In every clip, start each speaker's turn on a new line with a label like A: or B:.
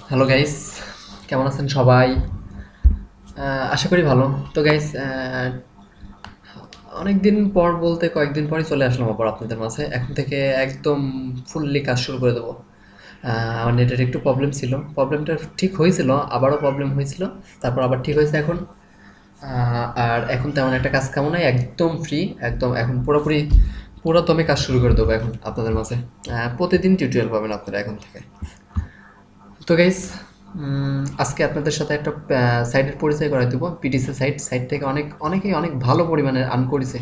A: Hello guys, কেমন আছেন সবাই? আশা করি ভালো। তো গাইস, অনেকদিন পর বলতে কয়েকদিন পরই চলে আসলাম আবার আপনাদের মাঝে। এখন থেকে একদম ফুললি কাজ শুরু করে দেবো। আমার নেটের একটু প্রবলেম ছিল, প্রবলেমটা ঠিক হয়েছিল, আবারও প্রবলেম হয়েছিল, তারপর আবার ঠিক হয়েছে এখন। আর এখন তেমন একটা কাজ কামও নাই, একদম ফ্রি, একদম এখন পুরোপুরি পুরো দমে কাজ শুরু করে দেবো এখন আপনাদের মাঝে। প্রতিদিন টিউটোরিয়াল পাবেন আপনারা এখন থেকে। তো গাইস, আজকে আপনাদের সাথে একটা সাইটের পরিচয় করাই দেবো। পিটিসি সাইট থেকে অনেকেই অনেক ভালো পরিমাণে আর্ন করেছে।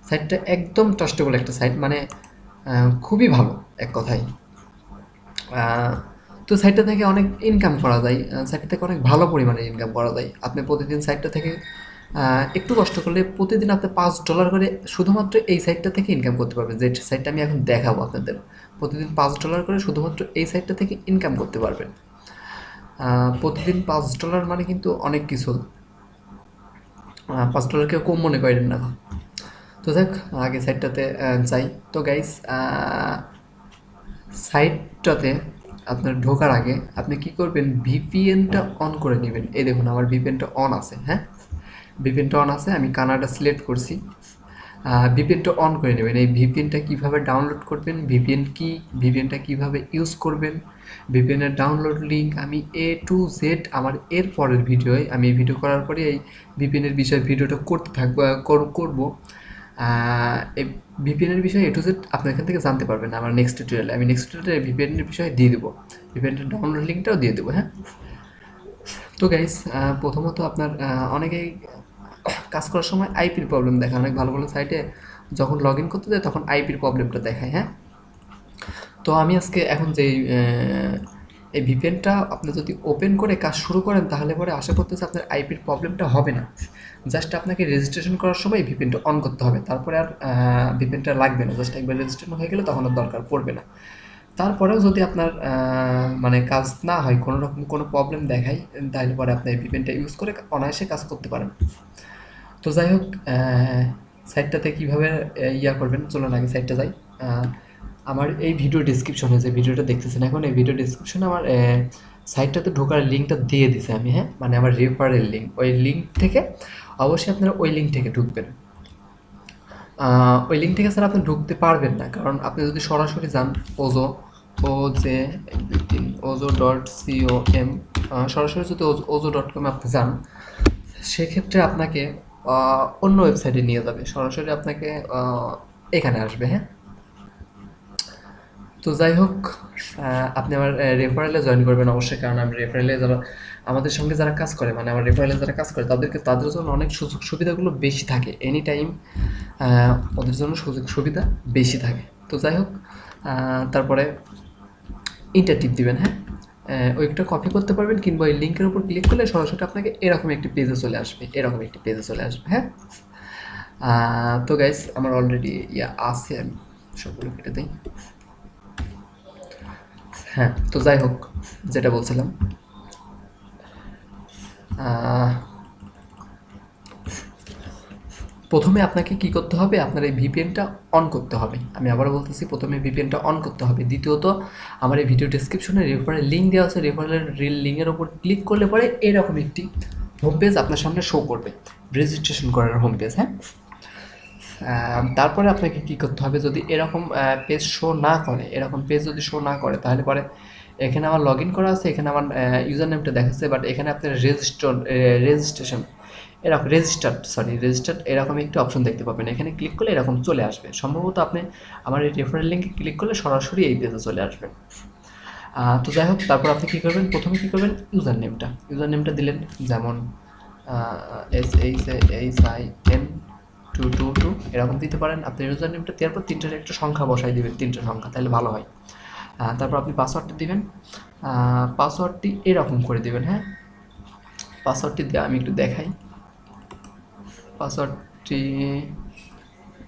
A: সাইটটা একদম ট্রাস্টেবল একটা সাইট, মানে খুবই ভালো এক কথায়। আহ, তো সাইটটা থেকে অনেক ইনকাম করা যায়, সাইটটা থেকে অনেক ভালো পরিমাণে ইনকাম করা যায়। আপনি প্রতিদিন সাইটটা থেকে একটু কষ্ট করলে প্রতিদিন আপনি $5 করে শুধুমাত্র এই সাইটটা থেকে ইনকাম করতে পারবেন। যে সাইটটা আমি এখন দেখাবো আপনাদের, প্রতিদিন $5 করে শুধুমাত্র এই সাইটটা থেকে ইনকাম করতে পারবেন। প্রতিদিন $5 মানে কিন্তু অনেক কিছু। $5 কেউ কম মনে করেন না। তো দেখ, আগে সাইটটাতে যাই। তো গাইস, সাইটটাতে আপনার ঢোকার আগে আপনি কি করবেন, ভিপিএনটা অন করে নেবেন। এই দেখুন আমার ভিপিএনটা অন আছে, হ্যাঁ, ভিপিএনটা অন আছে, আমি কানাডা সিলেক্ট করছি। ভিপিএনটা অন করে নেবেন। এই ভিপিএনটা কীভাবে ডাউনলোড করবেন, ভিপিএন কি, ভিপিএনটা কীভাবে ইউজ করবেন, ভিপিএনের ডাউনলোড লিঙ্ক আমি A to Z আমার এর পরের ভিডিওয়, আমি এই ভিডিও করার পরে এই ভিপিএনের বিষয়ে ভিডিওটা করতে থাকবো, করবো। এই ভিপিএনের বিষয়ে A to Z আপনি এখান থেকে জানতে পারবেন আমার নেক্সট টিউটোরিয়ালে। আমি নেক্সট টিউটোরিয়ালে ভিপিএনের বিষয়ে দিয়ে দেবো, ভিপিএনের ডাউনলোড লিঙ্কটাও দিয়ে দেবো, হ্যাঁ। তো গাইস, প্রথমত আপনার অনেকেই কাজ করার সময় আইপির প্রবলেম দেখায়। অনেক ভালো ভালো সাইটে যখন লগ ইন করতে যায় তখন আইপির প্রবলেমটা দেখায়, হ্যাঁ। তো আমি আজকে এখন যেই এই ভিপিএনটা আপনি যদি ওপেন করে কাজ শুরু করেন তাহলে পরে আশা করতেছি আপনার আইপির প্রবলেমটা হবে না। জাস্ট আপনাকে রেজিস্ট্রেশন করার সময় ভিপিএনটা অন করতে হবে, তারপরে আর ভিপিএনটা লাগবে না। জাস্ট একবার রেজিস্ট্রেশন হয়ে গেলে তখন আর দরকার পড়বে না। তারপরেও যদি আপনার মানে কাজ না হয়, কোনো রকম কোনো প্রবলেম দেখায়, তাহলে পরে আপনি এই ভিপিএনটা ইউজ করে অনায়াসে কাজ করতে পারেন। তো যাই হোক, সাইটটাতে কীভাবে ইয়া করবেন চলুন আগে সাইটটা যাই। আমার এই ভিডিও ডেসক্রিপশনে, যে ভিডিওটা দেখতেছেন এখন, এই ভিডিও ডেসক্রিপশনে আমার সাইটটাতে ঢোকার লিঙ্কটা দিয়ে দিছে আমি, হ্যাঁ, মানে আমার রেফারেল লিঙ্ক। ওই লিঙ্ক থেকে অবশ্যই আপনারা ওই লিঙ্ক থেকে ঢুকবেন। ওই লিঙ্ক থেকে স্যার আপনি ঢুকতে পারবেন না, কারণ আপনি যদি সরাসরি যান ওজো, ওজে ozo.com, সরাসরি যদি ozo.com আপনি যান, সেক্ষেত্রে আপনাকে অন্য ওয়েবসাইটে নিয়ে যাবে, সরাসরি আপনাকে এখানে আসবে, হ্যাঁ। তো যাই হোক, আপনি আমার রেফারেলে জয়েন করবেন অবশ্যই, কারণ আমি রেফারেলে যারা আমাদের সঙ্গে যারা কাজ করে, মানে আমার রেফারেলে যারা কাজ করে তাদের জন্য অনেক সুযোগ সুবিধাগুলো বেশি থাকে। এনি টাইম ওদের জন্য সুযোগ সুবিধা বেশি থাকে। তো যাই হোক, তারপরে ইন্টার টিপ দিবেন, হ্যাঁ। ওইটা কপি করতে পারবেন, কিংবা ওই লিঙ্কের উপর ক্লিক করলে সরাসরি আপনাকে এরকম একটি পেজে চলে আসবে, এরকম একটি পেজে চলে আসবে, হ্যাঁ। তো গাইস, আমার অলরেডি ইয়া আছে, আমি সবগুলো কেটে দিই। হ্যাঁ, তো যাই হোক, যেটা বলছিলাম, প্রথমে আপনাকে কি করতে হবে, আপনার এই ভিপিএনটা অন করতে হবে। আমি আবারও বলতেছি, প্রথমে ভিপিএনটা অন করতে হবে। দ্বিতীয়ত, আমার এই ভিডিও ডেসক্রিপশনে রেফারেল লিঙ্ক দেওয়া আছে, রেফারেল লিঙ্কের ওপর ক্লিক করলে পরে এরকম একটি হোম পেজ আপনার সামনে শো করবে, রেজিস্ট্রেশন করার হোম পেজ, হ্যাঁ। তারপরে আপনাকে কী করতে হবে, যদি এরকম পেজ শো না করে, এরকম পেজ যদি শো না করে, তাহলে পরে এখানে আমার লগ ইন করা আছে, এখানে আমার ইউজার নেমটা দেখাচ্ছে, বাট এখানে আপনার রেজিস্ট্রেশন এরকম রেজিস্টার্ড এরকম একটি অপশন দেখতে পাবেন। এখানে ক্লিক করলে এরকম চলে আসবে। সম্ভবত আপনি আমার এই রেফারেল লিঙ্কে ক্লিক করলে সরাসরি এই পেজে চলে আসবেন। তো যাই হোক, তারপর আপনি কী করবেন, প্রথমে কী করবেন, ইউজার নেমটা দিলেন, যেমন SHIN222 এরকম দিতে পারেন। আপনি ইউজার নেমটা দেওয়ার পর তিনটার একটা সংখ্যা বসাই দেবেন, তিনটা সংখ্যা, তাহলে ভালো হয়। তারপর আপনি পাসওয়ার্ডটা দিবেন, পাসওয়ার্ডটি এরকম করে দেবেন, হ্যাঁ। পাসওয়ার্ডটি দেওয়া আমি একটু দেখাই।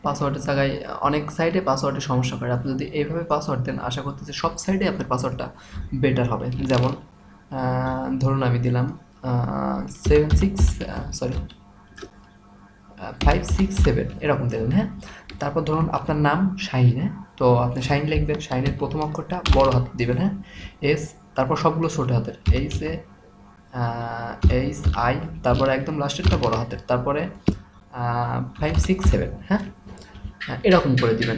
A: পাসওয়ার্ডের জায়গায় অনেক সাইটে পাসওয়ার্ডের সমস্যা করে। আপনি যদি এইভাবে পাসওয়ার্ড দেন, আশা করতেছি সব সাইটে আপনার পাসওয়ার্ডটা বেটার হবে। যেমন ধরুন আমি দিলাম 56 7 এরকম দেবেন, হ্যাঁ। তারপর ধরুন আপনার নাম শাহিন, হ্যাঁ, তো আপনি শাইন লিখবেন, শাইনের প্রথম অক্ষরটা বড় হাতে দিবেন, হ্যাঁ, এস, তারপর সবগুলো ছোট হাতের, এইচ আই, তারপরে একদম লাস্টেরটা বড় হাতের, তারপরে 5 6 7, হ্যাঁ, এরকম করে দিবেন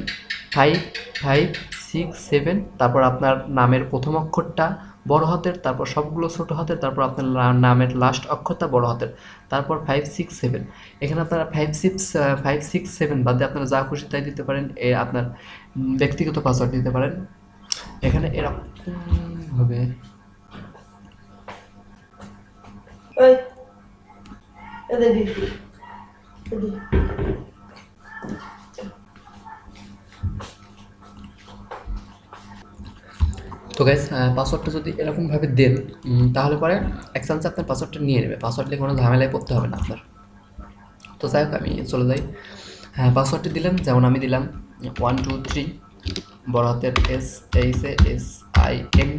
A: 5 5 6 7, তারপর আপনার নামের প্রথম অক্ষরটা বড় হাতের, তারপর সবগুলো ছোট হাতের, তারপর আপনার নামের লাস্ট অক্ষরটা বড় হাতের, তারপর 5 6 7। এখানে আপনারা 5 6 7 বাদে আপনারা যা খুশি তাই দিতে পারেন, আপনার ব্যক্তিগত পাসওয়ার্ড দিতে পারেন। এখানে এরকম হবে, তো গাইস পাসওয়ার্ডটা যদি এরকমভাবে দেন তাহলে পরে এক চান্সে আপনার পাসওয়ার্ডটা নিয়ে নেবে, পাসওয়ার্ড নিয়ে কোনো ঝামেলায় পড়তে হবে না আপনার। তো যাই হোক আমি চলে যাই। হ্যাঁ, পাসওয়ার্ডটি দিলাম, যেমন আমি দিলাম 1 2 3 বড় হাতের SHIM,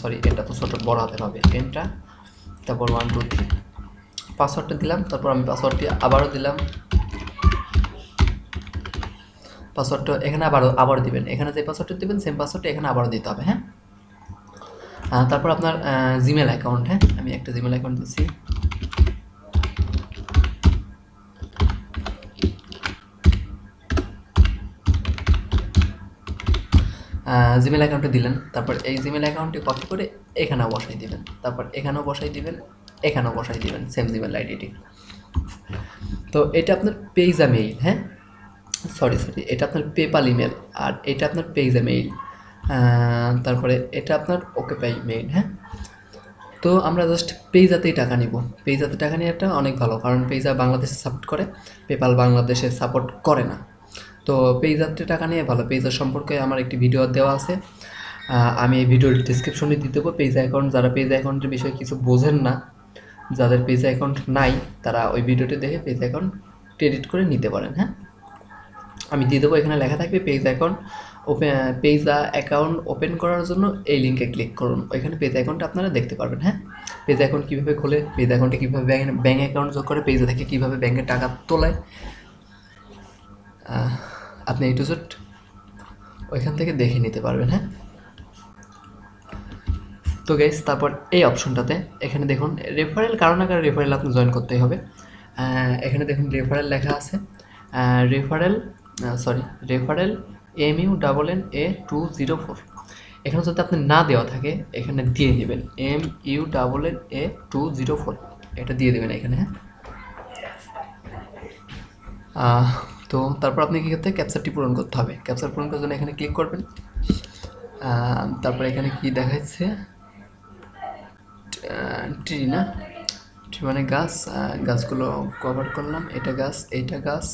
A: সরি এটা তো ছোটো, বড় হাতের হবে এনটা, তারপর 1 2 3 পাসওয়ার্ডটা দিলাম। তারপর আমি পাসওয়ার্ডটি আবারও দিলাম, পাসওয়ার্ডটা এখানে আবারও দিবেন, এখানে যে পাসওয়ার্ডটা দিবেন সেম পাসওয়ার্ডটা এখানে আবারও দিতে হবে, হ্যাঁ। তারপর আপনার জিমেল অ্যাকাউন্ট, হ্যাঁ, আমি একটা জিমেল অ্যাকাউন্ট দিচ্ছি, জিমেল অ্যাকাউন্টে দিলেন, তারপর এই জিমেল অ্যাকাউন্টে কপি করে এখানেও বসাই দিবেন, তারপর এখানেও বসাই দিবেন, এখানেও বসাই দিবেন সেম জিমেল আইডিটি। তো এটা আপনার পেজা মেইল, হ্যাঁ, সরি এটা আপনার পেপাল ইমেল, আর এটা আপনার পেজা মেইল, তারপরে এটা আপনার ওকে পাই মেইল, হ্যাঁ। তো আমরা জাস্ট পেজাতেই টাকা নিব, পেজাতে টাকা নেওয়াটা অনেক ভালো, কারণ পেজা বাংলাদেশে সাপোর্ট করে, পেপাল বাংলাদেশে সাপোর্ট করে না। তো পেজাতে টাকা নিয়ে ভালো, পেজা সম্পর্কে আমার একটি ভিডিও দেওয়া আছে, আমি এই ভিডিওর ডিসক্রিপশনে দিয়ে দেবো। পেজা অ্যাকাউন্ট, যারা পেজা অ্যাকাউন্টের বিষয়ে কিছু বোঝেন না, যাদের পেজা অ্যাকাউন্ট নাই, তারা ওই ভিডিওটি দেখে পেজা অ্যাকাউন্ট ক্রেডিট করে নিতে পারেন, হ্যাঁ। আমি দিয়ে দেবো, এখানে লেখা থাকবে পেজা অ্যাকাউন্ট ওপেন করার জন্য এই লিঙ্কে ক্লিক করুন, ওইখানে পেজা অ্যাকাউন্টটা আপনারা দেখতে পারবেন, হ্যাঁ। পেজা অ্যাকাউন্ট কীভাবে খোলে, পেজা অ্যাকাউন্টে কীভাবে ব্যাঙ্ক অ্যাকাউন্ট যোগ করে, পেজা থেকে কীভাবে ব্যাঙ্কে টাকা তোলায়, আপনি এই টু জেড ওইখান থেকে দেখে নিতে পারবেন, হ্যাঁ। তো গাইস তারপর এই অপশনটাতে এখানে দেখুন রেফারেল, কারো না কারো রেফারেল আপনি জয়েন করতেই হবে। এখানে দেখুন রেফারেল লেখা আছে, রেফারেল MUNNA204, এখানে যদি আপনি না দেওয়া থাকে এখানে দিয়ে দেবেন MUNNA204, এটা দিয়ে দেবেন এখানে, হ্যাঁ। তো তারপর আপনি কী করতে হবে, ক্যাপচারটি পূরণ করতে হবে, ক্যাপচার পূরণ করার জন্য এখানে ক্লিক করবেন। তারপরে এখানে কি দেখাচ্ছে, ট্রি না, ট্রি মানে গাছ, গাছগুলো কভার করলাম, এটা গাছ, এইটা গাছ,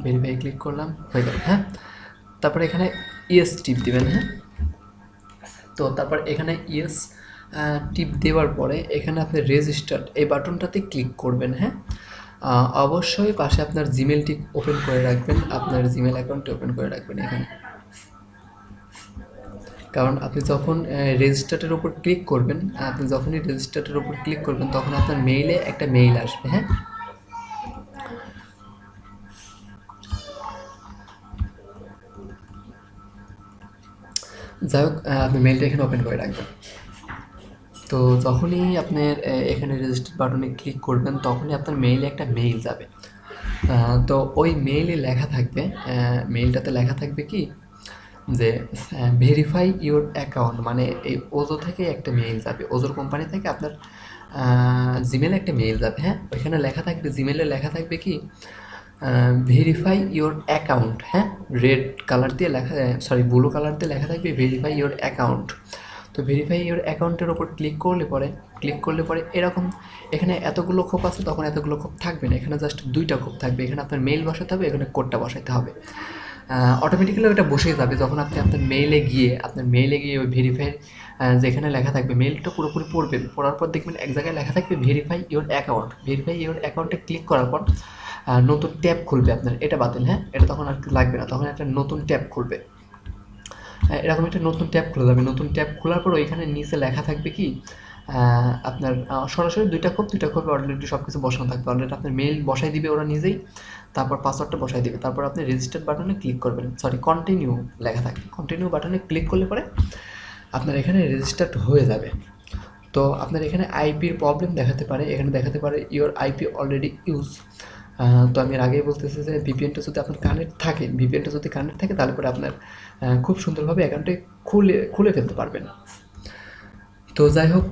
A: ভেরিফাই ক্লিক করলাম, হয়ে গেল, হ্যাঁ। তারপরে এখানে ইয়েস টিপ দিবেন, হ্যাঁ। তো তারপর এখানে ইয়েস টিপ দেওয়ার পরে এখানে আপনি রেজিস্টার এই বাটনটাতে ক্লিক করবেন, হ্যাঁ। অবশ্যই পাশে আপনার জিমেলটি ওপেন করে রাখবেন, আপনার জিমেল অ্যাকাউন্টটি ওপেন করে রাখবেন এখানে, কারণ আপনি যখন রেজিস্টারের উপর ক্লিক করবেন, আপনি যখনই রেজিস্টারের উপর ক্লিক করবেন তখন আপনার মেইলে একটা মেইল আসবে, হ্যাঁ। যাই হোক, আপনি মেইলটা এখানে ওপেন করে রাখবেন। তো যখনই আপনার এখানে রেজিস্টার বাটনে ক্লিক করবেন তখনই আপনার মেইলে একটা মেইল যাবে। তো ওই মেইলে লেখা থাকবে, মেইলটাতে লেখা থাকবে কি যে ভেরিফাই ইওর অ্যাকাউন্ট, মানে এই ওজো থেকে একটা মেইল যাবে, ওজোর কোম্পানি থেকে আপনার জিমেলে একটা মেইল যাবে, হ্যাঁ। ওইখানে লেখা থাকবে, জিমেলে লেখা থাকবে কি ভেরিফাই ইওর অ্যাকাউন্ট, হ্যাঁ, রেড কালার দিয়ে লেখা, ব্লু কালার দিয়ে লেখা থাকবে ভেরিফাই ইওর অ্যাকাউন্ট। তো ভেরিফাই ইওর অ্যাকাউন্টের ওপর ক্লিক করলে পরে এরকম এখানে এতগুলো খোপ আছে, তখন এতগুলো খোপ থাকবে না, এখানে জাস্ট 2টা খোপ থাকবে, এখানে আপনার মেইল বসাতে হবে, এখানে কোডটা বসাতে হবে, অটোমেটিক্যালি ওটা বসেই যাবে। যখন আপনি আপনার মেইলে গিয়ে ওই ভেরিফাই যেখানে লেখা থাকবে মেইলটা পুরোপুরি পড়বেন, পড়ার পর দেখবেন এক জায়গায় লেখা থাকবে ভেরিফাই ইওর অ্যাকাউন্টে ক্লিক করার পর নতুন ট্যাব খুলবে আপনার, এটা বাতিল, হ্যাঁ, এটা তখন আর লাগবে না, তখন একটা নতুন ট্যাব খুলবে, এরকম একটা নতুন ট্যাব খুলে যাবে। নতুন ট্যাব খোলার পর ওইখানে নিচে লেখা থাকবে কি আপনার সরাসরি দুইটা খোপে অলরেডি সব কিছু বসানো থাকবে। অলরেডি আপনার মেইল বসাই দিবে ওরা নিজেই, তারপর পাসওয়ার্ডটা বসাই দিবে, তারপর আপনি রেজিস্টার বাটনে ক্লিক করবেন, সরি কন্টিনিউ লেখা থাকে, কন্টিনিউ বাটনে ক্লিক করলে পরে আপনার এখানে রেজিস্টার্ড হয়ে যাবে। তো আপনার এখানে আইপির প্রবলেম দেখাতে পারে, এখানে দেখাতে পারে ইওর আইপি অলরেডি ইউজ। তো আমি এর আগেই বলতেছি যে ভিপিএনটা যদি আপনার ভিপিএনটা যদি কানেক্ট থাকে তাহলে পরে আপনার খুব সুন্দরভাবে অ্যাকাউন্টে খুলে ফেলতে পারবেন। তো যাই হোক,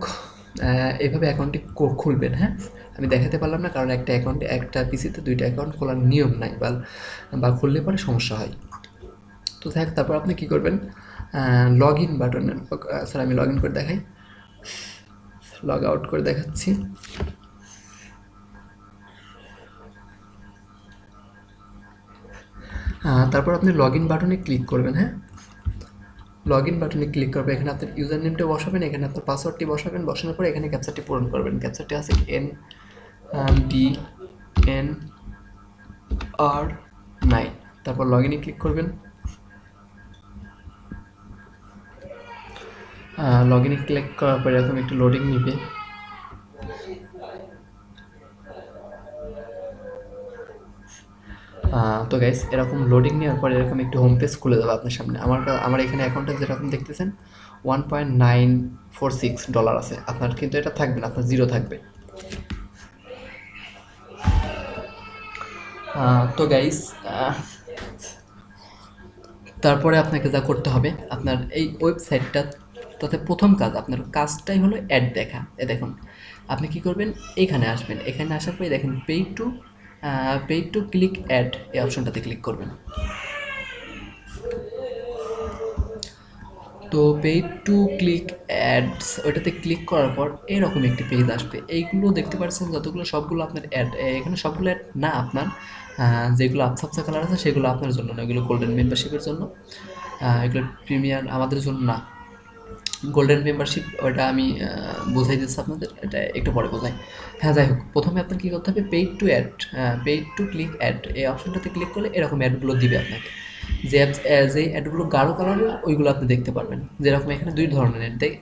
A: এভাবে অ্যাকাউন্টটি খুলবেন। হ্যাঁ, আমি দেখাতে পারলাম না কারণ একটা অ্যাকাউন্টে একটা পিসিতে দুইটা অ্যাকাউন্ট খোলার নিয়ম নাই, বা খুললে পরে সমস্যা হয়। তো যাই হোক, তারপর আপনি কী করবেন, লগ ইন বাটনে, স্যার আমি লগ ইন করে দেখাই, লগ আউট করে দেখাচ্ছি। তারপর আপনি লগ ইন বাটনে ক্লিক করবেন। হ্যাঁ, লগ ইন বাটনে ক্লিক করবেন, এখানে আপনার ইউজার নেমটা বসাবেন, এখানে আপনার পাসওয়ার্ডটি বসাবেন, বসানোর পর এখানে ক্যাপচারটি পূরণ করবেন। ক্যাপচারটি আছে NDNR9। তারপর লগ ইনে ক্লিক করবেন। লগ ইনে ক্লিক করার পর এরকম একটু লোডিং নিবে। তো গাইস, এরকম লোডিং নেওয়ার পর এরকম একটু হোম পেজ খুলে দেবে আপনার সামনে। আমার এখানে অ্যাকাউন্টে যেরকম দেখতেছেন $1.946 আছে, আপনার কিন্তু এটা থাকবে না, আপনার জিরো থাকবে। তো গাইস, তারপরে আপনাকে যা করতে হবে, আপনার এই ওয়েবসাইটটা তাতে প্রথম কাজ, আপনার কাজটাই হলো অ্যাড দেখা। দেখুন আপনি কি করবেন, এখানে আসবেন, এখানে আসার পরে দেখেন পেইড টু ক্লিক অ্যাড, এই অপশনটাতে ক্লিক করবেন। তো পেইড টু ক্লিক অ্যাডস ওইটাতে ক্লিক করার পর এরকম একটি পেজ আসবে। এইগুলো দেখতে পাচ্ছেন যতগুলো, সবগুলো আপনার অ্যাড, এখানে সবগুলো অ্যাড না আপনার, যেগুলো আবছা কালার আছে সেগুলো আপনার জন্য না, এগুলো গোল্ডেন মেম্বারশিপের জন্য, এগুলো প্রিমিয়ার আমাদের জন্য না। গোল্ডেন মেম্বারশিপ ওটা আমি বোঝাই দিচ্ছি আপনাদের, এটা একটু পরে বোঝাই। হ্যাঁ, যাই হোক, প্রথমে আপনার কী করতে হবে, পেইড টু ক্লিক অ্যাড, এই অপশনটাতে ক্লিক করলে এরকম অ্যাডগুলো দিবে আপনাকে। যে অ্যাডগুলো গাঢ় কালারের ওইগুলো আপনি দেখতে পারবেন। যেরকম এখানে দুই ধরনের অ্যাড দেয়,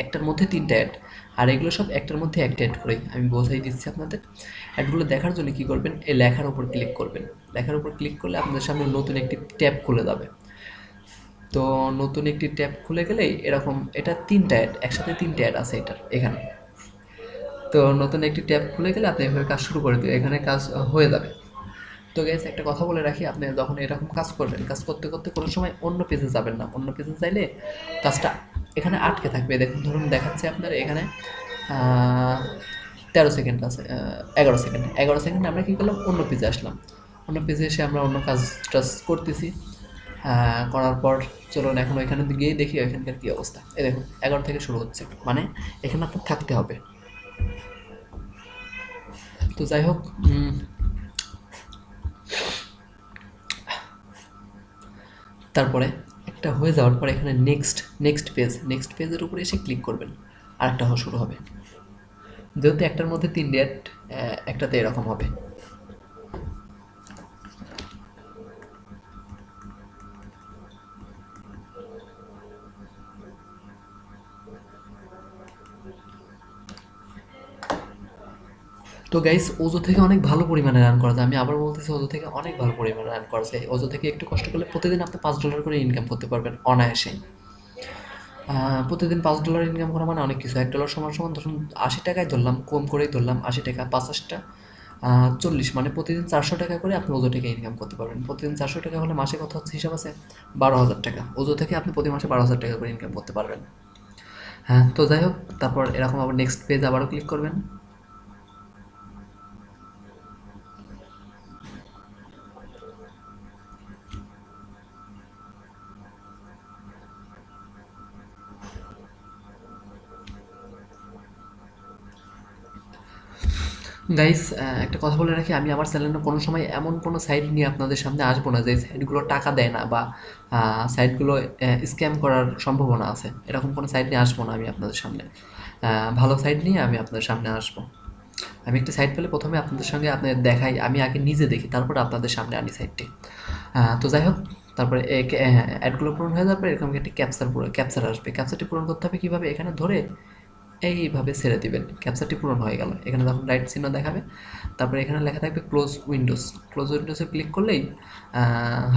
A: একটার মধ্যে তিনটা অ্যাড, আর এগুলো সব একটার মধ্যে একটা অ্যাড করেই, আমি বোঝাই দিচ্ছি আপনাদের। অ্যাডগুলো দেখার জন্য কী করবেন, এই লেখার উপর ক্লিক করবেন। লেখার উপর ক্লিক করলে আপনাদের সামনে নতুন একটি ট্যাব খুলে যাবে। তো নতুন একটি ট্যাব খুলে গেলেই এরকম, এটা তিনটা অ্যাড, একসাথে তিনটা অ্যাড আছে এটার এখানে। তো নতুন একটি ট্যাব খুলে গেলে আপনি এভাবে কাজ শুরু করে দেবেন, এখানে কাজ হয়ে যাবে। তো গাইস, একটা কথা বলে রাখি, আপনি যখন এরকম কাজ করবেন, কাজ করতে করতে কোনো সময় অন্য পেজে যাবেন না। অন্য পেজে চাইলে কাজটা এখানে আটকে থাকবে। দেখুন, ধরুন দেখাচ্ছে আপনার এখানে 13 সেকেন্ড আছে, 11 সেকেন্ড, 11 সেকেন্ড আমরা কী করলাম, অন্য পেজে আসলাম। অন্য পেজে এসে আমরা অন্য কাজ টাজ করতেছি। করার পর চলুন এখন ওইখানে গিয়ে দেখি ওইখানকার কী অবস্থা। এই দেখুন 11 থেকে শুরু হচ্ছে, মানে এখানে আপনার থাকতে হবে। তো যাই হোক, তারপরে একটা হয়ে যাওয়ার পরে এখানে নেক্সট পেজের উপরে এসে ক্লিক করবেন, আরেকটা শুরু হবে। যেহেতু একটার মধ্যে 3 ডেট, একটাতে এরকম হবে। তো গাইস, ওজো থেকে অনেক ভালো পরিমাণে রান করা যায়। আমি আবার বলতেছি, ওজো থেকে অনেক ভালো পরিমাণে রান করা যায়। ওজো থেকে একটু কষ্ট করলে প্রতিদিন আপনি $5 করে ইনকাম করতে পারবেন অনায়াসে। প্রতিদিন $5 ইনকাম করা মানে অনেক কিছু। $1 সমান সমান ধরুন 80 টাকায় ধরলাম, কম করেই ধরলাম 80 টাকা, 50টা 40, মানে প্রতিদিন 400 টাকা করে আপনি ওজো থেকে ইনকাম করতে পারবেন। প্রতিদিন 400 টাকা হলে মাসে কত হচ্ছে হিসাব আছে, 12,000 টাকা। ওজো থেকে আপনি প্রতি মাসে 12,000 টাকা করে ইনকাম করতে পারবেন। হ্যাঁ, তো যাই হোক, তারপর এরকম আবার নেক্সট পেজ আবারও ক্লিক করবেন। গাইস, একটা কথা বলে রাখি, আমি আমার চ্যানেলে কোনো সময় এমন কোনো সাইট নিয়ে আপনাদের সামনে আসবো না যে সাইটগুলো টাকা দেয় না, বা সাইটগুলো স্ক্যাম করার সম্ভাবনা আছে, এরকম কোনো সাইট নিয়ে আসবো না আমি আপনাদের সামনে। ভালো সাইট নিয়ে আমি আপনাদের সামনে আসবো। আমি একটা সাইট পেলে প্রথমে আপনাদের সঙ্গে আপনাদের দেখাই, আমি আগে নিজে দেখি, তারপরে আপনাদের সামনে আনি সাইটটি। তো যাই হোক, তারপরে অ্যাডগুলো পূরণ হয়ে যাওয়ার পর এরকম একটি ক্যাপচার আসবে। ক্যাপচারটি পূরণ করতে হবে কীভাবে, এখানে ধরে এইভাবে ছেড়ে দিবেন, ক্যাপচারটি পূরণ হয়ে গেল। এখানে যখন রাইট চিহ্ন দেখাবে, তারপরে এখানে লেখা থাকবে ক্লোজ উইন্ডোজ। ক্লোজ উইন্ডোজে ক্লিক করলেই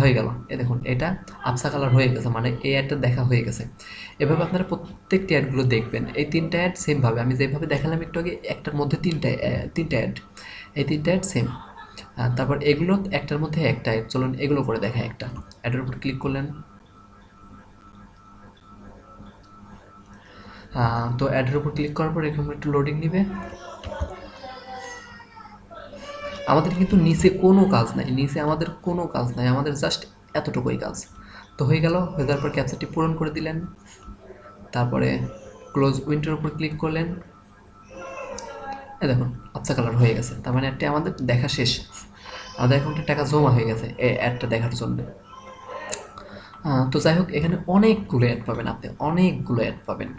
A: হয়ে গেল। এ দেখুন এটা আবসা কালার হয়ে গেছে, মানে এই অ্যাডটা দেখা হয়ে গেছে। এভাবে আপনারা প্রত্যেকটি অ্যাডগুলো দেখবেন। এই 3টা অ্যাড সেমভাবে আমি যেভাবে দেখালাম একটু আগে, একটার মধ্যে 3টা অ্যাড, এই 3টা অ্যাড সেম। তারপর এগুলো একটার মধ্যে একটা অ্যাড, চলুন এগুলো করে দেখায়। একটা অ্যাডের উপর ক্লিক করলেন, তো অ্যাডের উপর ক্লিক করার পর এখানে একটু লোডিং নিবে। আমাদের কিন্তু নিচে কোনো কাজ নাই, নিচে আমাদের কোনো কাজ নাই, আমাদের জাস্ট এতটুকুই কাজ। তো হয়ে গেল, হয়ে যাওয়ার পর ক্যাপচারটি পূরণ করে দিলেন, তারপরে ক্লোজ উইন্ডোর উপর ক্লিক করলেন। দেখুন আচ্ছা কালার হয়ে গেছে, তার মানে অ্যাডটি আমাদের দেখা শেষ। আমাদের অ্যাকাউন্টে টাকা জমা হয়ে গেছে এই অ্যাডটা দেখার জন্য। তো যাই হোক, এখানে অনেকগুলো অ্যাড পাবেন, আপনি অনেকগুলো অ্যাড পাবেন।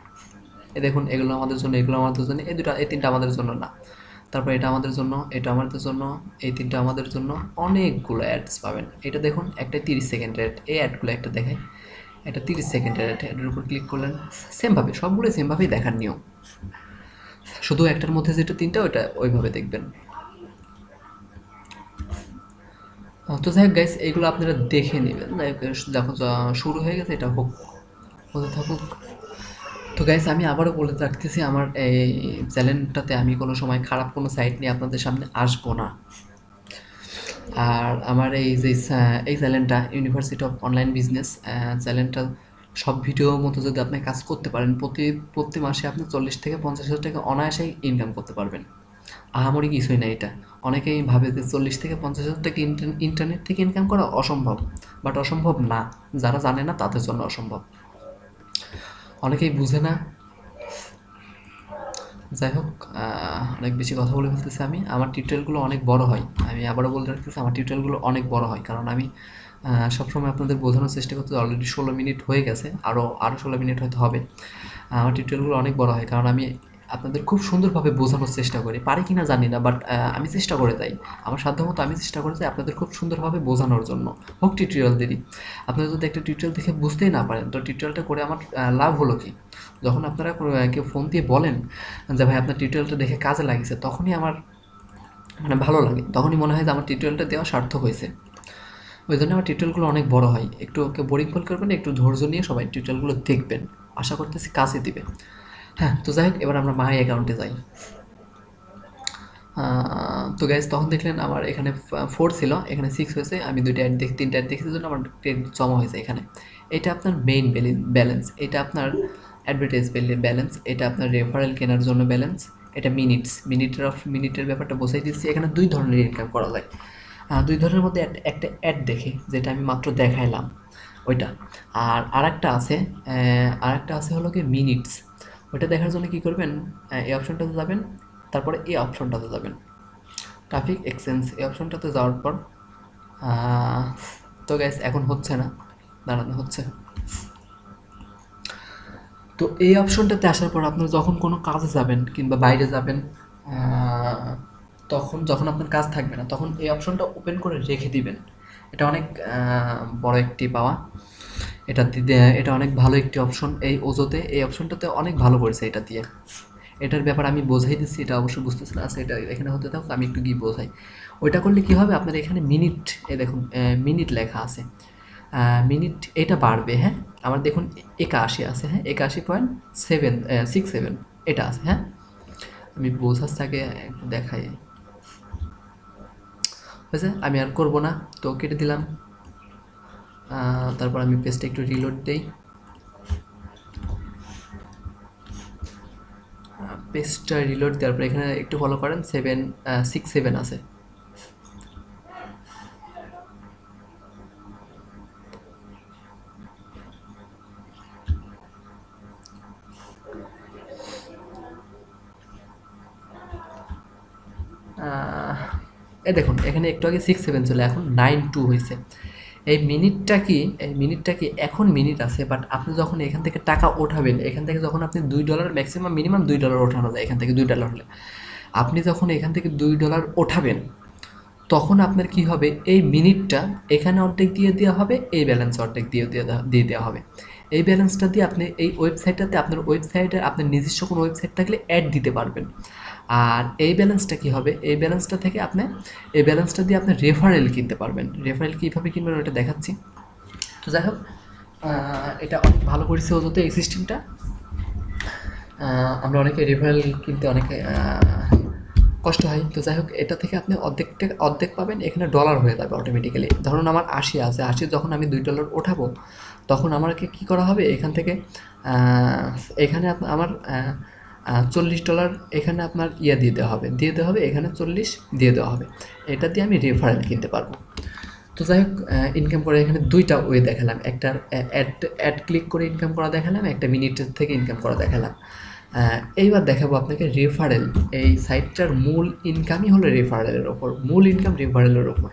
A: দেখুন এগুলো আমাদের জন্য, এগুলো আমাদের জন্য, এই 3টা আমাদের জন্য না। তারপর এটা আমাদের জন্য, এটা আমাদের জন্য, এই 3টা আমাদের জন্য। অনেকগুলো অ্যাডস পাবেন। এটা দেখুন একটা 30 সেকেন্ডের অ্যাড, এই অ্যাডগুলো একটা দেখায়। এটা 30 সেকেন্ডের অ্যাড, এটার উপর ক্লিক করলেন। সেমভাবে সবগুলো সেমভাবেই দেখার নিয়ম, শুধু একটার মধ্যে যেটা 3টা ওইটা ওইভাবে দেখবেন। তো যাই হোক গাইস, এইগুলো আপনারা দেখে নেবেন। যখন শুরু হয়ে গেছে এটা হোক, হতে থাকুক। তো গাইস আমি আবারও বলে রাখতেছি, আমার এই চ্যানেলটাতে আমি কোনো সময় খারাপ কোনো সাইট নিয়ে আপনাদের সামনে আসবো না। আর আমার এই যে এই চ্যানেলটা ইউনিভার্সিটি অফ অনলাইন বিজনেস চ্যানেলটা, সব ভিডিওর মতো যদি আপনি কাজ করতে পারেন, প্রতি মাসে আপনি 40 থেকে 50,000 টাকা অনায়াসেই ইনকাম করতে পারবেন। আহামরি কিছুই না এটা। অনেকেই ভাবে যে 40 থেকে 50,000 টাকা ইন্টারনেট থেকে ইনকাম করা অসম্ভব, বাট অসম্ভব না। যারা জানে না তাদের জন্য অসম্ভব, অনেকেই বুঝে না। যাই হোক, অনেক বেশি কথা বলে ফেলতেছি আমি। আমার টিউটোরিয়ালগুলো অনেক বড় হয়, আমি আবারও বলে রাখতেছি, আমার টিউটোরিয়ালগুলো অনেক বড় হয়, কারণ আমি সবসময় আপনাদের বোঝানোর চেষ্টা করতে। অলরেডি 16 মিনিট হয়ে গেছে, আরও 16 মিনিট হয়তো হবে। আমার টিউটোরিয়ালগুলো অনেক বড় হয়, কারণ আমি আপনাদের খুব সুন্দরভাবে বোঝানোর চেষ্টা করি। পারি কি না জানি না, বাট আমি চেষ্টা করে যাই, আমার সাধ্যমতো আমি চেষ্টা করে যাই আপনাদের খুব সুন্দরভাবে বোঝানোর জন্য। হোক টিউটোরিয়াল দেরি, আপনারা যদি একটা টিউটোরিয়াল দেখে বুঝতেই না পারেন, তো টিউটোরিয়ালটা করে আমার লাভ হলো কি? যখন আপনারা কেউ ফোন দিয়ে বলেন যে ভাই আপনার টিউটোরিয়ালটা দেখে কাজে লাগিয়েছে, তখনই আমার মানে ভালো লাগে, তখনই মনে হয় যে আমার টিউটোরিয়ালটা দেওয়া সার্থক হয়েছে। ওই জন্য আমার টিউটোরিয়ালগুলো অনেক বড় হয়। একটু ওকে বোরিং ফিল করবেন, একটু ধৈর্য নিয়ে সবাই টিউটোরিয়ালগুলো দেখবেন, আশা করতেছি কাজে দিবে। হ্যাঁ, তো যাই হোক, এবার আমরা মাই অ্যাকাউন্টে যাই। তো গাইজ তখন দেখলেন আমার এখানে 4 ছিল, এখানে 6 হয়েছে। আমি 3টা অ্যাড দেখেছি জন্য আমার ক্রেডিট জমা হয়েছে এখানে। এটা আপনার মেইন ব্যালেন্স, এটা আপনার অ্যাডভার্টাইজ ব্যালেন্স, এটা আপনার রেফারেল কেনার জন্য ব্যালেন্স, এটা মিনিটের ব্যাপারটা বোঝাই দিচ্ছি। এখানে 2 ধরনের ইনকাম করা যায়। 2 ধরনের মধ্যে একটা অ্যাড দেখে, যেটা আমি মাত্র দেখাইলাম ওইটা। আর আরেকটা আছে হলো কি মিনিটস। ওইটা দেখার জন্য কি করবেন, এই অপশনটাতে যাবেন, তারপরে এই অপশনটাতে যাবেন, ট্রাফিক এক্সচেঞ্জ, এই অপশনটাতে যাওয়ার পর তো গাইস এখন হচ্ছে না, দাঁড়ানো হচ্ছে। তো এই অপশনটাতে আসার পর আপনারা যখন কোনো কাজে যাবেন কিংবা বাইরে যাবেন, যখন আপনার কাজ থাকবে না, তখন এই অপশনটা ওপেন করে রেখে দিবেন। এটা অনেক বড় একটি পাওয়া। এটা অনেক ভালো একটি অপশন। এই ওজোতে এই অপশনটাতে অনেক ভালো করেছে এটা দিয়ে। এটার ব্যাপারে আমি বোঝাই দিচ্ছি, এটা অবশ্যই বুঝতেছেন। আচ্ছা, এটা এখানে হতে থাকুক, আমি একটু গিয়ে বোঝাই। ওইটা করলে কি হবে, আপনার এখানে মিনিট, দেখুন মিনিট লেখা আছে, মিনিট এটা বাড়বে। হ্যাঁ, আমার দেখুন 81 আছে, হ্যাঁ 81.67 এটা আছে। হ্যাঁ, আমি বোঝার থাকে একটু দেখাই হয়েছে, আমি আর করব না, তো কেটে দিলাম। তারপর আমি পেজটা একটু রিলোড দেই। পেজটা রিলোড দেওয়ার পর এখানে একটু ফলো করেন, 767 আছে। এই দেখুন এখানে একটু আগে 67 ছিল, এখন 92 হয়েছে। এই মিনিটটা কি এখন মিনিট আছে, বাট আপনি যখন এখান থেকে টাকা ওঠাবেন, এখান থেকে যখন আপনি $2 ম্যাক্সিমাম মিনিমাম $2 ওঠানো যায় এখান থেকে, $2 হলে আপনি যখন এখান থেকে $2 ওঠাবেন, তখন আপনার কি হবে, এই মিনিটটা এখানে অর্ধেক দিয়ে দেওয়া হবে, এই ব্যালেন্স অর্ধেক দিয়ে দেওয়া হবে। এই ব্যালেন্সটা দিয়ে আপনি এই ওয়েবসাইটটাতে আপনার ওয়েবসাইটে আপনার নিজস্ব কোনো ওয়েবসাইট থাকলে অ্যাড দিতে পারবেন। আর এই ব্যালেন্সটা কী হবে, এই ব্যালেন্সটা থেকে আপনি এই ব্যালেন্সটা দিয়ে আপনি রেফারেল কিনতে পারবেন। রেফারেল কীভাবে কিনবেন ওটা দেখাচ্ছি। তো যাই হোক, এটা অনেক ভালো করেছে ওজোতে এই সিস্টেমটা। আমরা অনেকে রেফারেল কিনতে অনেকে কষ্ট হয়। তো যাই হোক, এটা থেকে আপনি অর্ধেক পাবেন, এখানে ডলার হয়ে যাবে অটোমেটিক্যালি। ধরুন আমার 80 আছে, 80 যখন আমি $2 ওঠাবো তখন আমাকে কী করা হবে, এখান থেকে এখানে আমার $40 এখানে আপনার দিয়ে দেওয়া হবে, এখানে 40 দিয়ে দেওয়া হবে। এটা দিয়ে আমি রেফারেল কিনতে পারবো। তো যাই হোক, ইনকাম করে এখানে দুইটা ওয়ে দেখালাম, একটা অ্যাড ক্লিক করে ইনকাম করা দেখালাম, একটা মিনিটের থেকে ইনকাম করা দেখালাম। এইবার দেখাবো আপনাকে রেফারেল। এই সাইটটার মূল ইনকামই হলো রেফারেলের ওপর, মূল ইনকাম রেফারেলের ওপর।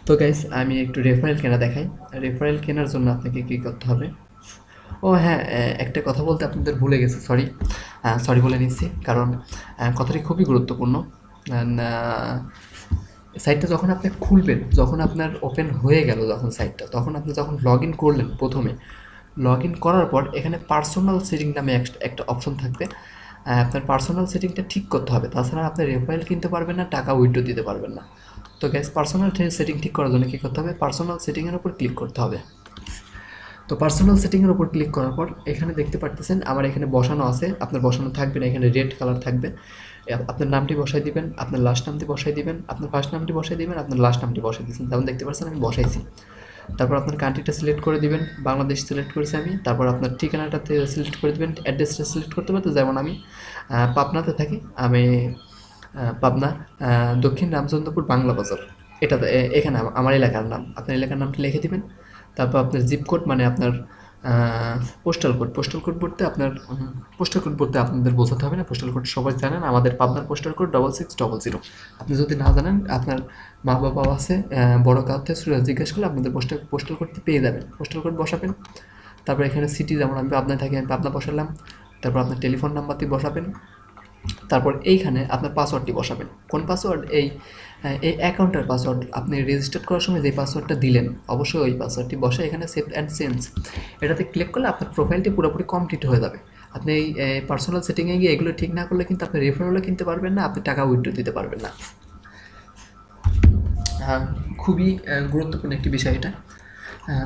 A: তো গাইস, আমি একটু রেফারেল কেনা দেখাই। রেফারেল কেনার জন্য আপনাকে কী করতে হবে, ও হ্যাঁ, একটা কথা বলতে আপনাদের ভুলে গেছি, সরি বলে নিচ্ছি, কারণ কথাটি খুবই গুরুত্বপূর্ণ। সাইটটা যখন আপনি খুলবেন, যখন আপনার ওপেন হয়ে গেল যখন সাইটটা, তখন আপনি যখন লগ ইন করলেন, প্রথমে লগ ইন করার পর এখানে পার্সোনাল সেটিং নামে একটা অপশন থাকবে। আপনার পার্সোনাল সেটিংটা ঠিক করতে হবে, তাছাড়া আপনি রেফারেল কিনতে পারবেন না, টাকা উইথড্র দিতে পারবেন না। তো গ্যাস, পার্সোনাল সেটিং ঠিক করার জন্য কী করতে হবে, পার্সোনাল সেটিংয়ের উপর ক্লিক করতে হবে। তো পার্সোনাল সেটিংয়ের উপর ক্লিক করার পর এখানে দেখতে পারতেছেন আমার এখানে বসানো আছে, আপনার বসানো থাকবে না, এখানে রেড কালার থাকবে। আপনার নামটি বসাই দিবেন, আপনার লাস্ট নামটি বসাই দিবেন, আপনার ফার্স্ট নামটি বসাই দিবেন, আপনার লাস্ট নামটি বসাই দিচ্ছেন, যেমন দেখতে পাচ্ছেন আমি বসাইছি। তারপর আপনার কান্ট্রিটা সিলেক্ট করে দিবেন, বাংলাদেশ সিলেক্ট করেছি আমি। তারপর আপনার ঠিকানাটাতে সিলেক্ট করে দেবেন, অ্যাড্রেসটা সিলেক্ট করতে পারতে, যেমন আমি পাবনাতে থাকি, আমি পাবনা দক্ষিণ রামচন্দ্রপুর বাংলা বাজার, এটাতে এখানে আমার এলাকার নাম, আপনার এলাকার নামটা লিখে দিবেন। তারপর আপনার জিপ কোড মানে আপনার পোস্টাল কোড বলতে আপনাদের বোঝাতে হবে না, পোস্টাল কোড সবাই জানেন, আমাদের পাবনার পোস্টাল কোড 6600। আপনি যদি না জানেন, আপনার মা বাবা আছে, বড় কাউকে জিজ্ঞেস করলে আপনাদের পোস্টাল কোডটি পেয়ে যাবেন, পোস্টাল কোড বসাবেন। তারপর এখানে সিটি, যেমন আমি পাবনায় থাকি, আমি পাবনা বসালাম। তারপর আপনার টেলিফোন নাম্বারটি বসাবেন। তারপর এইখানে আপনার পাসওয়ার্ডটি বসাবেন। কোন পাসওয়ার্ড, এই অ্যাকাউন্টের পাসওয়ার্ড, আপনি রেজিস্টার করার সময় যে পাসওয়ার্ডটা দিলেন অবশ্যই ওই পাসওয়ার্ডটি বসে এখানে সেভ অ্যান্ড চেঞ্জ, এটাতে ক্লিক করলে আপনার প্রোফাইলটি পুরোপুরি কমপ্লিট হয়ে যাবে। আপনি এই পার্সোনাল সেটিংয়ে গিয়ে এগুলো ঠিক না করলে কিন্তু আপনি রেফারেলও কিনতে পারবেন না, আপনি টাকা উইথড্র দিতে পারবেন না। খুবই গুরুত্বপূর্ণ একটি বিষয় এটা।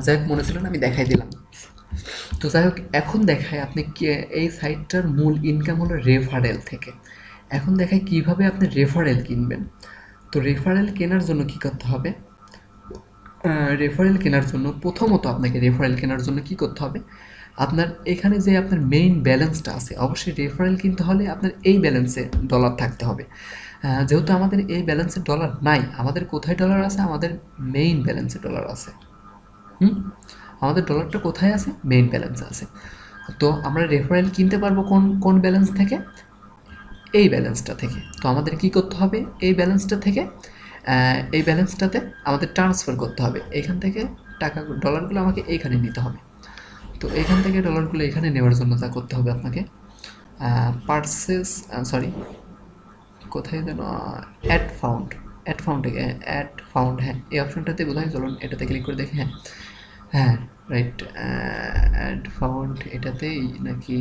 A: যাই হোক, মনে ছিল না, আমি দেখাই দিলাম। তো যাই হোক, এখন দেখায় আপনি এই সাইটটার মূল ইনকাম হলো রেফারেল থেকে। এখন দেখায় কিভাবে আপনি রেফারেল কিনবেন। তো রেফারেল কেনার জন্য কি করতে হবে, রেফারেল কেনার জন্য প্রথমত আপনাকে রেফারেল কেনার জন্য কি করতে হবে, আপনার এখানে যে আপনার মেইন ব্যালেন্সটা আছে, অবশ্যই রেফারেল কিনতে হলে আপনার এই ব্যালেন্সে ডলার থাকতে হবে। যেহেতু আমাদের এই ব্যালেন্সে ডলার নাই, আমাদের কোথায় ডলার আছে, আমাদের মেইন ব্যালেন্সে ডলার আছে। আমাদের ডলারটা কোথায় আছে, মেইন ব্যালেন্সে আছে। তো আমরা রেফারেল কিনতে পারবো কোন ব্যালেন্স থেকে, এই ব্যালেন্সটা থেকে। তো আমাদের কি করতে হবে, এই ব্যালেন্সটা থেকে এই ব্যালেন্সটাতে আমাদের ট্রান্সফার করতে হবে। এখান থেকে ডলারগুলো আমাকে এইখানে নিতে হবে। তো এখান থেকে ডলারগুলো এখানে নেওয়ার জন্য যা করতে হবে আপনাকে, কোথায় যেন অ্যাড ফাউন্ড, হ্যাঁ, এই অপশনটাতে বোধ হয়, চলুন এটাতে ক্লিক করে দেখি। হ্যাঁ রাইট, অ্যাড ফাউন্ড, এটাতেই নাকি,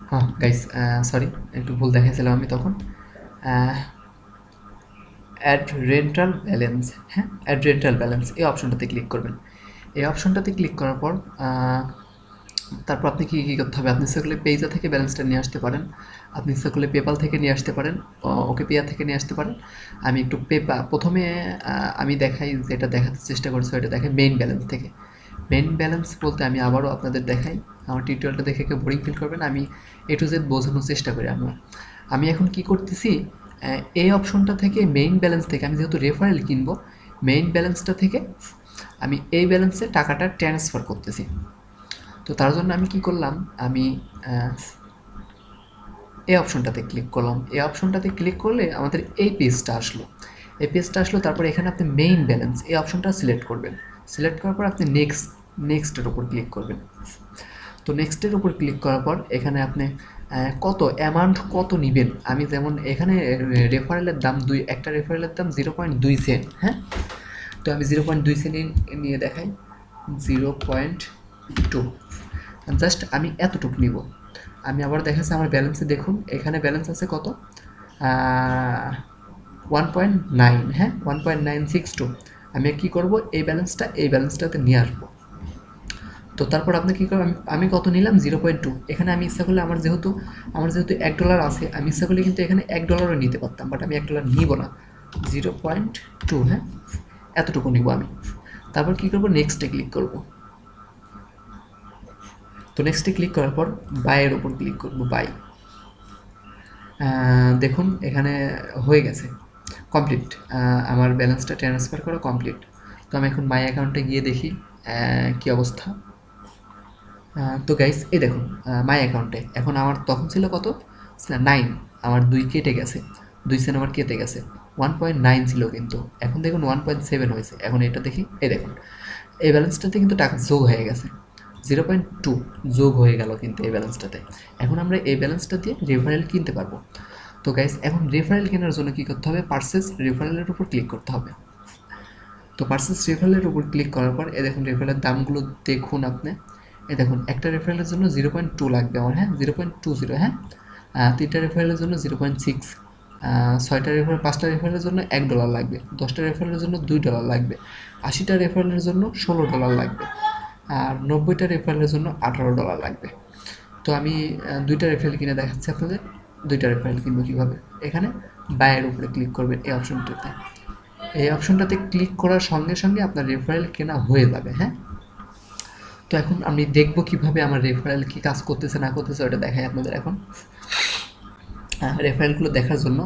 A: হ্যাঁ গাইস, সরি, একটু ভুল দেখাইছিলাম আমি তখন। অ্যাড রেন্টাল ব্যালেন্স, এই অপশনটাতে ক্লিক করবেন। এই অপশনটাতে ক্লিক করার পর তারপর আপনি কী করতে হবে, আপনি ইচ্ছা করলে পেজা থেকে ব্যালেন্সটা নিয়ে আসতে পারেন, আপনি ইচ্ছা করলে পেপাল থেকে নিয়ে আসতে পারেন, ওকে পেয়া থেকে নিয়ে আসতে পারেন। আমি একটু প্রথমে আমি দেখাই, যেটা দেখাতে চেষ্টা করছি ওইটা দেখাই মেইন ব্যালেন্স থেকে। মেইন ব্যালেন্স বলতে আমি আবারও আপনাদের দেখাই, আমার টিউটোরিয়ালটা দেখে কেউ বোরিং ফিল করবেন, আমি A to Z বোঝানোর চেষ্টা করি। আমি এখন কি করতেছি, এই অপশনটা থেকে মেইন ব্যালেন্স থেকে, আমি যেহেতু রেফারেল কিনবো, মেইন ব্যালেন্সটা থেকে আমি এই ব্যালেন্সে টাকাটা ট্রান্সফার করতেছি। তো তার জন্য আমি কি করলাম, আমি এই অপশনটাতে ক্লিক করলাম। এই অপশনটাতে ক্লিক করলে আমাদের এই পেজটা আসলো। তারপরে এখানে আপনি মেইন ব্যালেন্স এই অপশনটা সিলেক্ট করবেন। সিলেক্ট করার পর আপনি নেক্সটের উপর ক্লিক করবেন। তো নেক্সটের উপর ক্লিক করার পর এখানে আপনি কত অ্যামাউন্ট কত নেবেন, আমি যেমন এখানে রেফারেলের দাম একটা রেফারেলের দাম 0.2 সেন্ট, হ্যাঁ। তো আমি 0.2 সেন্ট নিয়ে দেখাই, 0.2, জাস্ট আমি এতটুকু নিব। আমি আবার দেখাচ্ছি আমার ব্যালেন্সে, দেখুন এখানে ব্যালেন্স আছে কত, 1.9, হ্যাঁ 1.962। আমি কী করব, এই ব্যালেন্সটাতে নিয়ে আসবো। তো তারপর আপনি কী করবেন, আমি কত নিলাম 0.2, এখানে আমি ইচ্ছা করলে আমার যেহেতু $1 আছে, আমি ইচ্ছা করলে কিন্তু এখানে $1ও নিতে পারতাম, বাট আমি $1 নিব না, 0.2, হ্যাঁ এতটুকু নিব আমি। তারপর কী করব, নেক্সটে ক্লিক করব। তো নেক্সটে ক্লিক করার পর বাইয়ের ওপর ক্লিক করব, বাই। দেখুন এখানে হয়ে গেছে কমপ্লিট, আমার ব্যালেন্সটা ট্রান্সফার করা কমপ্লিট। তো আমি এখন মাই অ্যাকাউন্টে গিয়ে দেখি কী অবস্থা। তো গাইস এই দেখুন মাই অ্যাকাউন্টে এখন আমার তখন ছিল কত, 9, আমার 2 কেটে গেছে, 2 সেন্ট আমার কেটে গেছে। 1.9 ছিল কিন্তু, এখন দেখুন 1.7 হয়েছে। এখন এটা দেখি, এই দেখুন এই ব্যালেন্সটাতে কিন্তু টাকা যোগ হয়ে গেছে, 0.2 যোগ হয়ে গেল কিন্তু এই ব্যালেন্সটাতে। এখন আমরা এই ব্যালেন্সটা দিয়ে রেফারেল কিনতে পারবো। তো গাইস এখন রেফারেল কেনার জন্য কী করতে হবে, পারচেজ রেফারেলের উপর ক্লিক করতে হবে। তো পারচেজ রেফারেলের উপর ক্লিক করার পর এই দেখুন রেফারেলের দামগুলো দেখুন আপনি, এই দেখুন একটা রেফারেলের জন্য 0.2 লাগবে আমার, হ্যাঁ 0.20, হ্যাঁ 3টা রেফারেলের জন্য 0.6, 5টা রেফারেলের জন্য $1 লাগবে, 10টা রেফারেলের জন্য $2 লাগবে, 80টা রেফারেলের জন্য $16 লাগবে, আর 90টা রেফারেলের জন্য $18 লাগবে। তো আমি 2টা রেফারেল কিনে দেখাচ্ছি আপনাদের। 2টা রেফারেল কিনবো কীভাবে, এখানে বায়ের উপরে ক্লিক করবেন এই অপশনটাতে। এই অপশনটাতে ক্লিক করার সঙ্গে সঙ্গে আপনার রেফারেল কেনা হয়ে যাবে, হ্যাঁ। তো এখন আমি দেখবো কিভাবে আমার রেফারেল কি কাজ করতেছে না করতেছে, ওটা দেখাই আপনাদের। এখন রেফারেলগুলো দেখার জন্য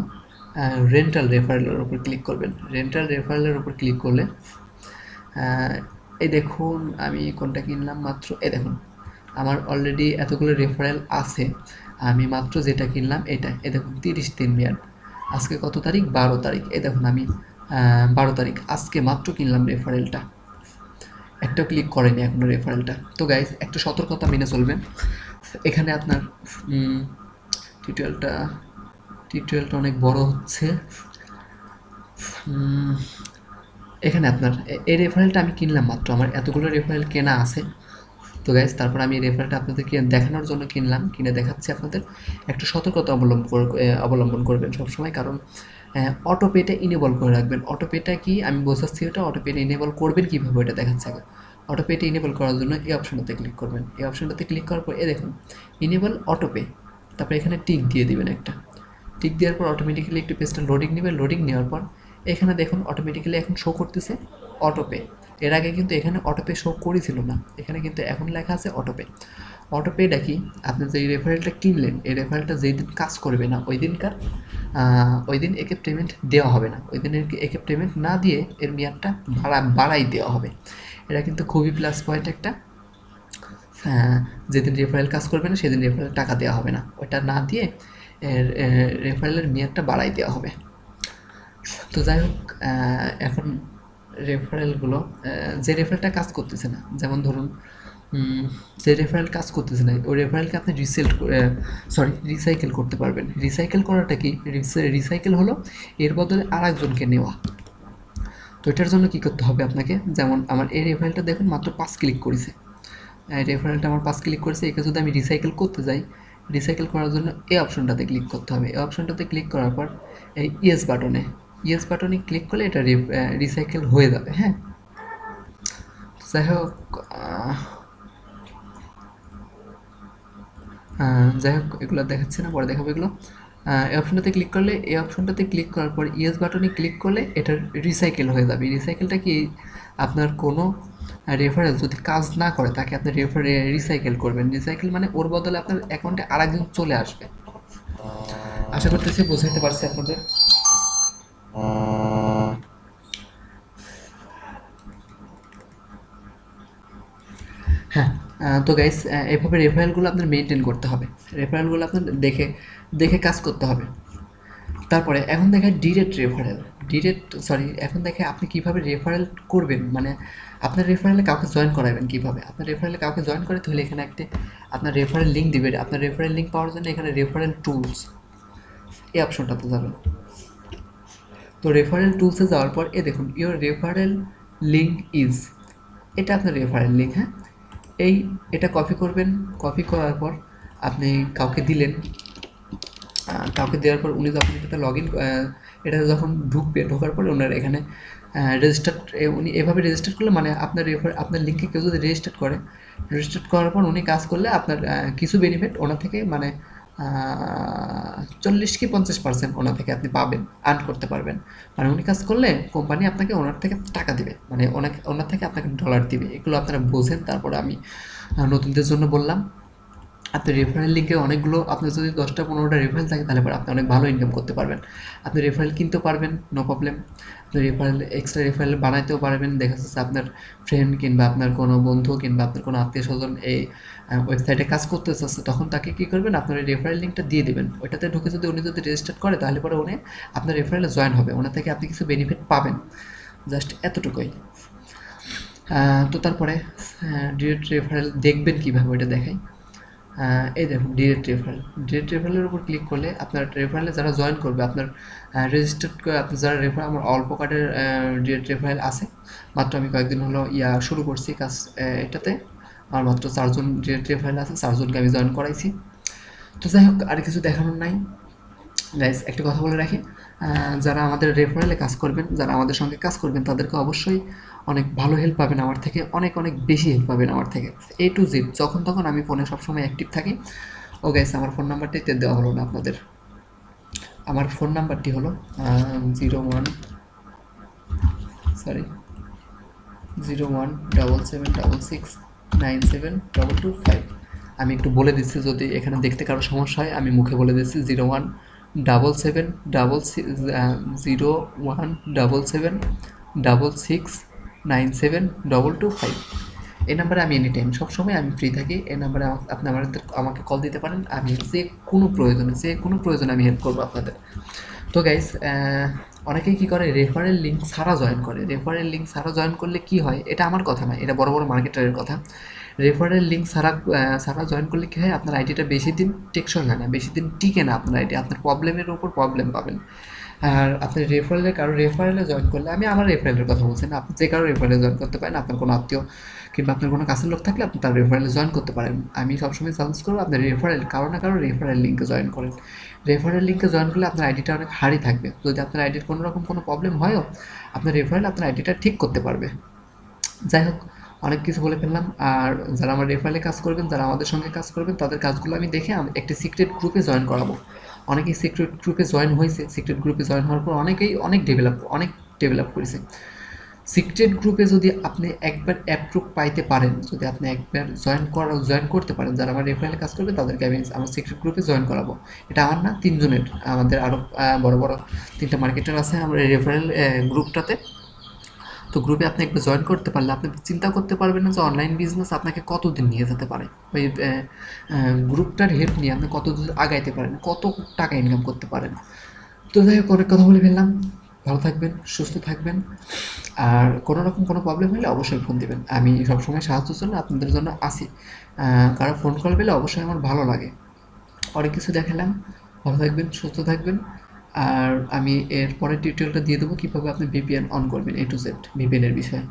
A: রেন্টাল রেফারেলের উপর ক্লিক করবেন। রেন্টাল রেফারেলের উপর ক্লিক করলে এই দেখুন আমি কোনটা কিনলাম মাত্র, এই দেখুন আমার অলরেডি এতগুলো রেফারেল আছে, আমি মাত্র যেটা কিনলাম এটা, এই দেখুন 30 দিন মেয়াদ, আজকে কত তারিখ, 12 তারিখ, এই দেখুন আমি 12 তারিখ আজকে মাত্র কিনলাম রেফারেলটা, একটাও ক্লিক করেনি এখনো রেফারেলটা। তো গাইজ একটা সতর্কতা মেনে চলবেন, এখানে আপনার টিউটোরিয়ালটা অনেক বড় হচ্ছে। এখানে আপনার এই রেফারেলটা আমি কিনলাম মাত্র, আমার এতগুলো রেফারেল কেনা আছে। তো গাইজ তারপর আমি এই রেফারেলটা আপনাদেরকে দেখানোর জন্য কিনলাম, কিনে দেখাচ্ছি আপনাদের। একটা সতর্কতা অবলম্বন করবেন সবসময়, কারণ অটোপেটা ইনেবল করে রাখবেন। অটোপেটা কি আমি বোঝাচ্ছি, ওটা অটোপেটা ইনেবল করবেন কীভাবে ওটা দেখাচ্ছে আগে। অটোপেটা ইনেবল করার জন্য এই অপশনটাতে ক্লিক করবেন। এই অপশনটাতে ক্লিক করার পর দেখুন ইনেবল অটোপে, তারপরে এখানে টিক দিয়ে দিবেন একটা। টিক দেওয়ার পর অটোমেটিক্যালি একটু পেজটা লোডিং নেবে। লোডিং নেওয়ার পর এখানে দেখুন অটোমেটিক্যালি এখন শো করতেছে অটোপে। এর আগে কিন্তু এখানে অটোপে শো করেছিল না, এখানে কিন্তু এখন লেখা আছে অটোপে। অটোপেটা কি, আপনি যে রেফারেলটা কিনলেন এই রেফারেলটা যেই দিন কাজ করবে না ওই দিন একে পেমেন্ট দেওয়া হবে না, ওই দিন একে পেমেন্ট না দিয়ে এর মেয়াদটা বাড়াই দেওয়া হবে। এটা কিন্তু খুবই প্লাস পয়েন্ট একটা। যেদিন রেফারেল কাজ করবে না সেদিন রেফারেল টাকা দেওয়া হবে না, ওইটা না দিয়ে রেফারেলের মেয়াদটা বাড়াই দেওয়া হবে। তো যাই হোক এখন রেফারেলগুলো যে রেফারেলটা কাজ করতেছে না, যেমন ধরুন যে রেফারেল কাজ করতেছে না ওই রেফারেলকে আপনি রিসাইকেল করতে পারবেন। রিসাইকেল করাটা কি, রিসাইকেল হলো এর বদলে আর একজনকে নেওয়া। তো এটার জন্য কী করতে হবে আপনাকে, যেমন আমার এই রেফারেলটা দেখুন মাত্র 5 ক্লিক করেছে, রেফারেলটা আমার 5 ক্লিক করেছে। একে যদি আমি রিসাইকেল করতে যাই, রিসাইকেল করার জন্য এই অপশনটাতে ক্লিক করতে হবে। এই অপশনটাতে ক্লিক করার পর এই ইয়েস বাটনে ক্লিক করলে এটা রিসাইকেল হয়ে যাবে, হ্যাঁ। যাই হোক এগুলো দেখাচ্ছে না, পরে দেখাবো এগুলো। এই অপশনটাতে ক্লিক করলে, এই অপশনটাতে ক্লিক করার পর ইয়েস বাটনে ক্লিক করলে এটা রিসাইকেল হয়ে যাবে। রিসাইকেলটা কি, আপনার কোনো রেফারেল যদি কাজ না করে তাকে আপনি রিসাইকেল করবেন। রিসাইকেল মানে ওর বদলে আপনার অ্যাকাউন্টে আরেকজন চলে আসবে। আশা করতেছি বোঝাইতে পারছি আপনাদের। হ্যাঁ, তো গাইস এভাবে রেফারেলগুলো আপনার মেনটেন করতে হবে, রেফারেলগুলো আপনার দেখে কাজ করতে হবে। তারপরে এখন দেখায় ডিরেক্ট ডিরেক্ট সরি এখন দেখে আপনি কিভাবে রেফারেল করবেন, মানে আপনার রেফারেলে কাউকে জয়েন করাবেন কিভাবে। আপনার রেফারেলে কাউকে জয়েন করে তাহলে এখানে একটা আপনার রেফারেল লিঙ্ক দিবে। আপনার রেফারেল লিঙ্ক পাওয়ার জন্য এখানে রেফারেল টুলস এই অপশনটাতে যাবেন। তো রেফারেল টুলসে যাওয়ার পর দেখুন ইওর রেফারেল লিঙ্ক ইজ, এটা আপনার রেফারেল লিঙ্ক। হ্যাঁ, এটা কপি করবেন। কপি করার পর আপনি কাউকে দিলেন, কাউকে দেওয়ার পর উনি যখন এটাতে লগ ইন, এটা যখন ঢুকবে, ঢোকার পরে ওনার এখানে রেজিস্টার, উনি এভাবে রেজিস্টার করলে মানে আপনার লিঙ্কে কেউ যদি রেজিস্টার করার পর উনি কাজ করলে আপনার কিছু বেনিফিট ওনার থেকে মানে 40 কি 50% ওনার থেকে আপনি পাবেন, আর্ন করতে পারবেন। মানে উনি কাজ করলে কোম্পানি আপনাকে ওনার থেকে টাকা দিবে, মানে ওনার থেকে আপনাকে ডলার দিবে। এগুলো আপনারা বোঝেন। তারপরে আমি নতুনদের জন্য বললাম, আপনার রেফারেল লিঙ্কে অনেকগুলো, আপনার যদি 10টা 15টা রেফারেল থাকে তাহলে পরে আপনি অনেক ভালো ইনকাম করতে পারবেন। আপনি রেফারেল কিনতেও পারবেন, নো প্রবলেম। আপনি রেফারেল এক্সট্রা রেফারেল বানাইতেও পারবেন। দেখা যাচ্ছে আপনার ফ্রেন্ড কিংবা আপনার কোনো বন্ধু কিংবা আপনার কোনো আত্মীয় স্বজন এই ওয়েবসাইটে কাজ করতে চাচ্ছে, তখন তাকে কী করবেন, আপনার এই রেফারেল লিঙ্কটা দিয়ে দেবেন। ওইটাতে ঢুকে যদি উনি রেজিস্টার করে তাহলে পরে উনি আপনার রেফারেলে জয়েন হবে, ওনার থেকে আপনি কিছু বেনিফিট পাবেন। জাস্ট এতটুকুই। তো তারপরে ডিরেক্ট রেফারেল দেখবেন কীভাবে, ওইটা দেখাই। এই দেখুন ডিরেক্ট রেফারেলের উপর ক্লিক করলে আপনার রেফারেলে যারা জয়েন করবে, আপনার রেজিস্টার্ড করে আপনার যারা রেফারেল, আমার অল্প কার্ডের ডিরেক্ট রেফারেল আছে। মাত্র আমি কয়েকদিন হলো শুরু করছি কাজ এটাতে। আমার মাত্র 4জন ডিরেক্ট রেফারেল আছে, 4জনকে আমি জয়েন করাইছি। তো যাই হোক, আর কিছু দেখানোর নাই গাইস। একটা কথা বলে রাখি, যারা আমাদের রেফারেলে কাজ করবেন, যারা আমাদের সঙ্গে কাজ করবেন, তাদেরকে অবশ্যই অনেক ভালো হেল্প পাবেন আমার থেকে, অনেক অনেক বেশি হেল্প পাবেন আমার থেকে। A to Z যখন তখন আমি ফোনে সবসময় অ্যাক্টিভ থাকি। ও গাইস, আমার ফোন নাম্বারটাই দেওয়া হলো না আপনাদের। আমার ফোন নাম্বারটি হলো 0177669722 আমি একটু বলে দিচ্ছি, যদি এখানে দেখতে কারো সমস্যা হয় আমি মুখে বলে দিচ্ছি। 0177669722 এই নাম্বারে আমি এনি টাইম সবসময় আমি ফ্রি থাকি। এই নাম্বারে আপনি আমাকে কল দিতে পারেন। আমি যে কোনো প্রয়োজনে আমি হেল্প করবো আপনাদের। তো গাইস, অনেকেই কী করে, রেফারেল লিঙ্ক ছাড়া জয়েন করে। রেফারেল লিঙ্ক ছাড়া জয়েন করলে কি হয়, এটা আমার কথা নয়, এটা বড় বড় মার্কেটারের কথা। রেফারেল লিঙ্ক ছাড়া জয়েন করলে কী হয়, আপনার আইডিটা বেশি দিন টেকসই হয় না, বেশি দিন টিকে না আপনার আইডি। আপনার প্রবলেমের উপর প্রবলেম পাবেন। আর আপনি রেফারেলে জয়েন করলে, আমি আমার রেফারেলের কথা বলছি না, আপনি যে কারো রেফারেলে জয়েন করতে পারেন। আপনার কোনো আত্মীয় কিংবা আপনার কোনো কাছের লোক থাকলে আপনি তার রেফারেলে জয়েন করতে পারেন। আমি সবসময় সাজেস্ট করবো আপনার কারো না কারো রেফারেল লিঙ্কে জয়েন করেন। রেফারেল লিঙ্কে জয়েন করলে আপনার আইডিটা অনেক হার্ডই থাকবে। যদি আপনার আইডির কোনো রকম কোনো প্রবলেম হয়ও, আপনার রেফারেল আপনার আইডিটা ঠিক করতে পারবে। যাই হোক, অনেক কিছু বলে ফেললাম। আর যারা আমার রেফারেলে কাজ করবেন, যারা আমাদের সঙ্গে কাজ করবেন, তাদের কাজগুলো আমি দেখে একটি সিক্রেট গ্রুপে জয়েন করাবো। অনেকেই সিক্রেট গ্রুপে জয়েন হয়েছে। সিক্রেট গ্রুপে জয়েন হওয়ার পর অনেকেই অনেক ডেভেলপ করেছে। সিক্রেট গ্রুপে যদি আপনি একবার অ্যাপ্রুভ পাইতে পারেন, যদি আপনি একবার জয়েন করতে পারেন, যারা আমার রেফারেলে কাজ করবে তাদেরকে আমি আমার সিক্রেট গ্রুপে জয়েন করাবো। এটা আমার না, 3জনের, আমাদের আরও বড় বড় 3টা মার্কেটার আছে আমার এই রেফারেল গ্রুপটাতে। তো গ্রুপে আপনি একবার জয়েন করতে পারলে আপনি চিন্তা করতে পারবেন না যে অনলাইন বিজনেস আপনাকে কতদিন নিয়ে যেতে পারে। ওই গ্রুপটার হেল্প নিয়ে আপনি কতদূর আগাইতে পারেন, কত টাকা ইনকাম করতে পারেন। তো যাই হোক, অনেক কথা বলে ফেললাম। ভালো থাকবেন, সুস্থ থাকবেন। আর কোনো রকম কোনো প্রবলেম হলে অবশ্যই ফোন দিবেন। আমি সবসময় সাহায্যের জন্য আপনাদের জন্য আসি। কারো ফোন কল পেলে অবশ্যই আমার ভালো লাগে। অনেক কিছু দেখালাম। ভালো থাকবেন, সুস্থ থাকবেন। আর আমি এর পরের টিউটোরিয়ালটা দিয়ে দেবো কীভাবে আপনি VPN অন করবেন, A to Z VPN এর বিষয়ে।